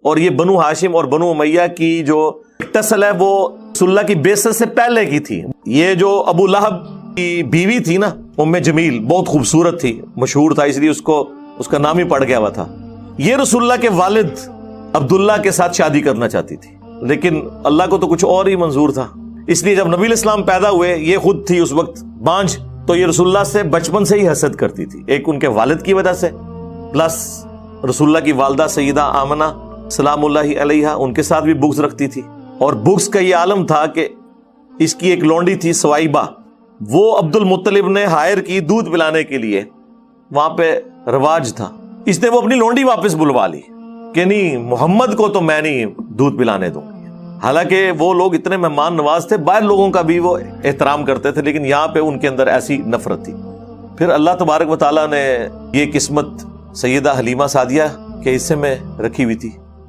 اور یہ بنو ہاشم اور بنو امیہ کی جو اتصل ہے وہ رسول اللہ کی بعثت سے پہلے کی تھی. یہ جو ابو لہب کی بیوی تھی نا ام جمیل، بہت خوبصورت تھی، مشہور تھا، اس لیے اس کا نام ہی پڑ گیا ہوا تھا. یہ رسول اللہ کے والد عبداللہ کے ساتھ شادی کرنا چاہتی تھی، لیکن اللہ کو تو کچھ اور ہی منظور تھا. اس لیے جب نبی علیہ السلام پیدا ہوئے، یہ خود تھی اس وقت بانجھ، تو یہ رسول اللہ سے بچپن سے ہی حسد کرتی تھی، ایک ان کے والد کی وجہ سے، پلس رسول اللہ کی والدہ سیدہ آمنہ سلام اللہ علیہا ان کے ساتھ بھی بغض رکھتی تھی. اور بغض کا یہ عالم تھا کہ اس کی ایک لونڈی تھی سوائبہ، وہ عبد المطلب نے ہائر کی دودھ پلانے کے لیے، وہاں پہ رواج تھا، اس نے وہ اپنی لونڈی واپس بلوا لی کہ نہیں محمد کو تو میں نہیں دودھ پلانے دوں. حالانکہ وہ لوگ اتنے مہمان نواز تھے، باہر لوگوں کا بھی وہ احترام کرتے تھے، لیکن یہاں پہ ان کے اندر ایسی نفرت تھی. پھر اللہ تبارک و تعالیٰ نے یہ قسمت سیدہ حلیمہ سعدیہ کے حصے میں رکھی ہوئی تھی.